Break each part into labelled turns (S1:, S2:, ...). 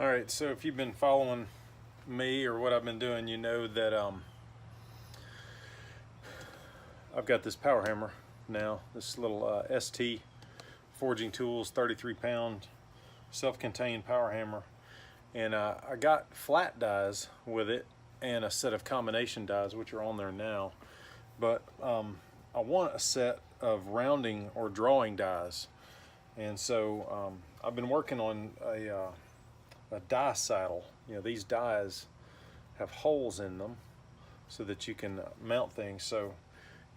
S1: Alright, so if you've been following me or what I've been doing, you know that I've got this power hammer now, this little ST Forging Tools 33-pound self-contained power hammer, and I got flat dies with it and a set of combination dies which are on there now, but I want a set of rounding or drawing dies, and so I've been working on a die saddle. You know, these dies have holes in them so that you can mount things. So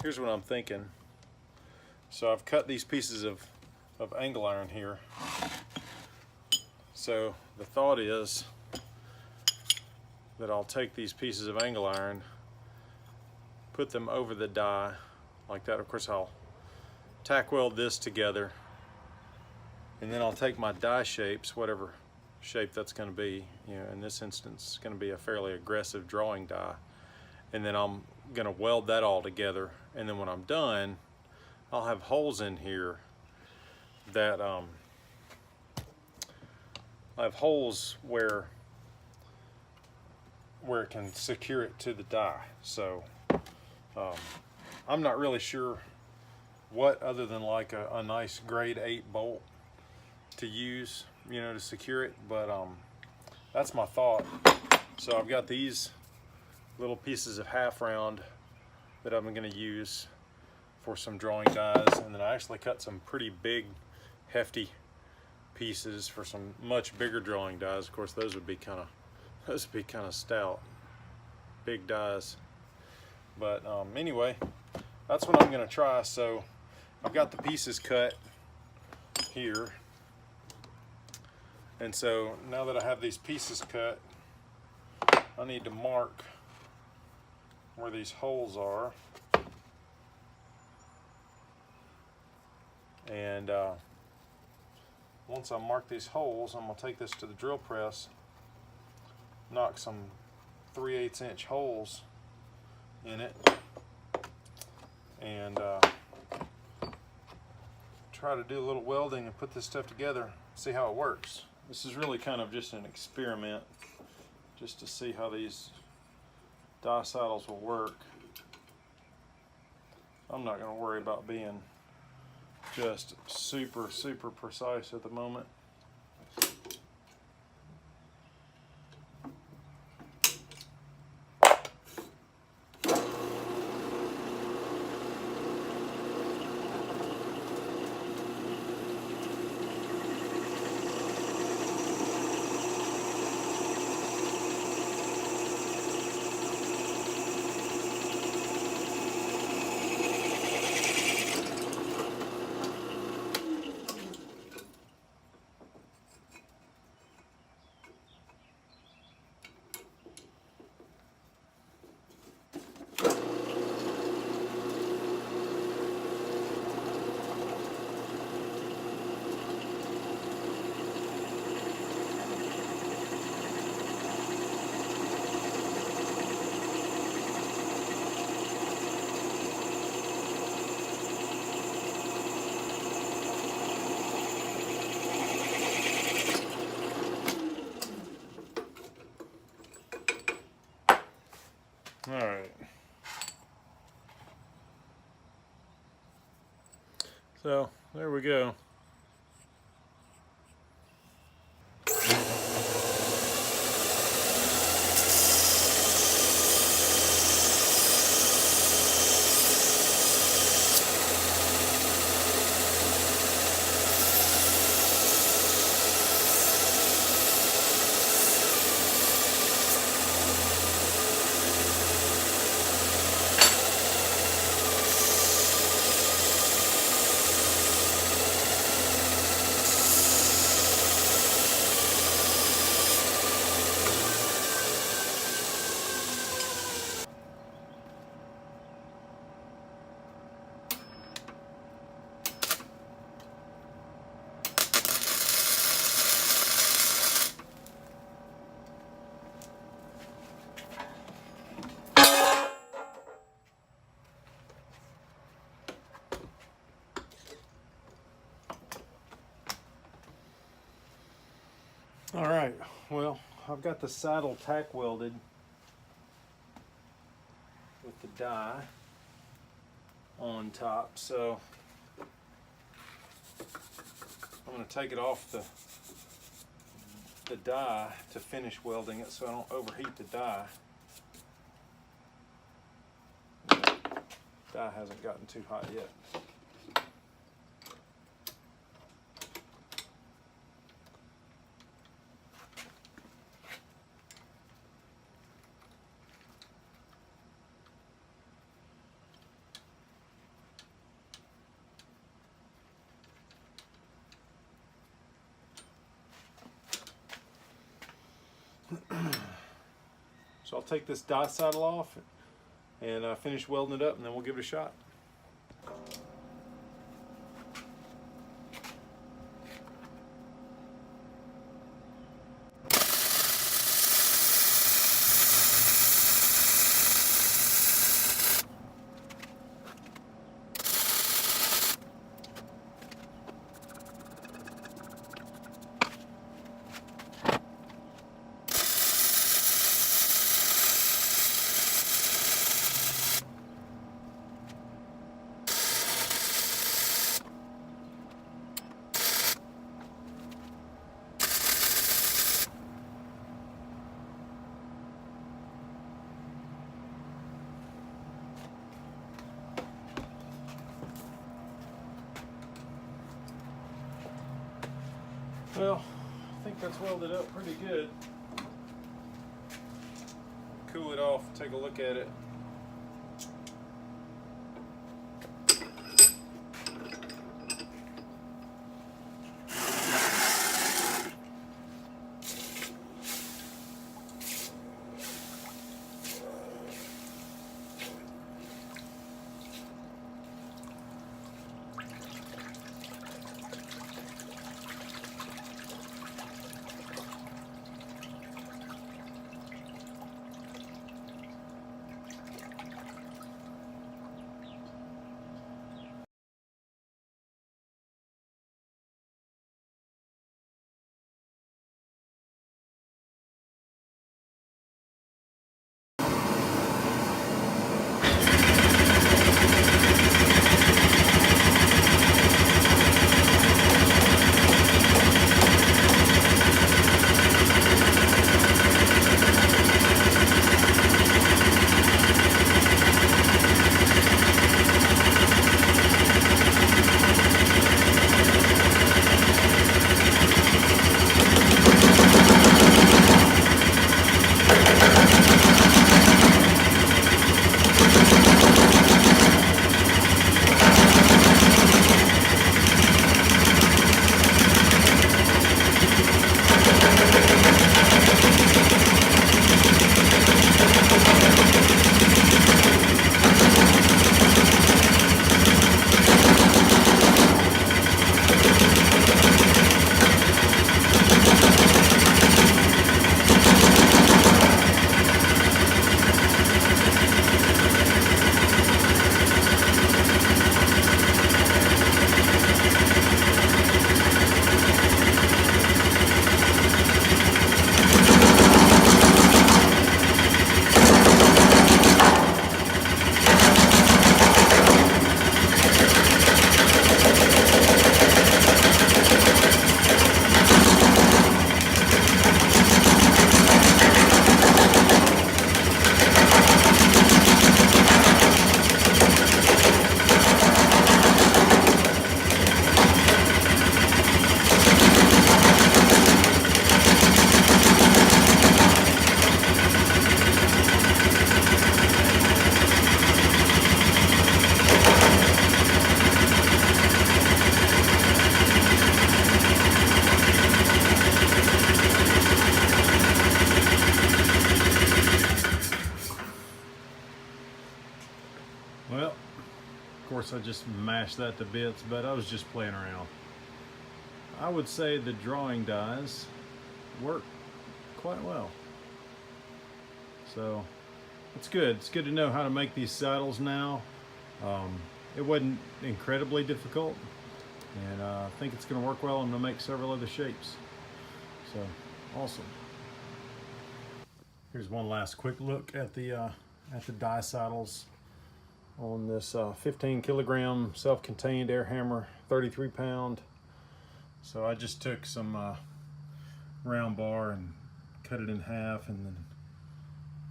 S1: here's what I'm thinking. So I've cut these pieces of angle iron here. So the thought is that I'll take these pieces of angle iron, put them over the die like that. Of course, I'll tack weld this together, and then I'll take my die shapes, whatever shape that's going to be. You know, in this instance, it's going to be a fairly aggressive drawing die, and then I'm going to weld that all together. And then when I'm done, I'll have holes in here that I have holes where it can secure it to the die. So I'm not really sure what, other than like a nice grade 8 bolt to use, you know, to secure it, but that's my thought. So I've got these little pieces of half round that I'm going to use for some drawing dies, and then I actually cut some pretty big hefty pieces for some much bigger drawing dies. Of course, those would be kind of stout, big dies. But anyway, that's what I'm going to try. So I've got the pieces cut here, and so now that I have these pieces cut, I need to mark where these holes are. And once I mark these holes, I'm going to take this to the drill press, knock some 3/8 inch holes in it, and try to do a little welding and put this stuff together, see how it works. This is really kind of just an experiment, just to see how these die saddles will work. I'm not going to worry about being just super precise at the moment. All right. So there we go. All right, well, I've got the saddle tack welded with the die on top, so I'm going to take it off the die to finish welding it so I don't overheat the die. The die hasn't gotten too hot yet. So I'll take this die saddle off and finish welding it up, and then we'll give it a shot. Well, I think that's welded up pretty good. Cool it off, take a look at it. Well, of course I just mashed that to bits, but I was just playing around. I would say the drawing dies work quite well. So it's good. It's good to know how to make these saddles now. It wasn't incredibly difficult, and I think it's going to work well. I'm going to make several other shapes. So Awesome. Here's one last quick look at the die saddles on this 15 kilogram self-contained air hammer, 33 pound. So I just took some round bar and cut it in half and then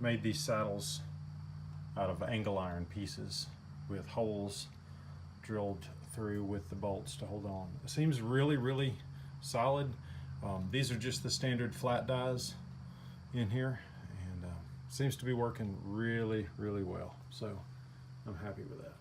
S1: made these saddles out of angle iron pieces with holes drilled through with the bolts to hold on. It seems really, really solid. These are just the standard flat dies in here, and seems to be working really, really well. So I'm happy with that.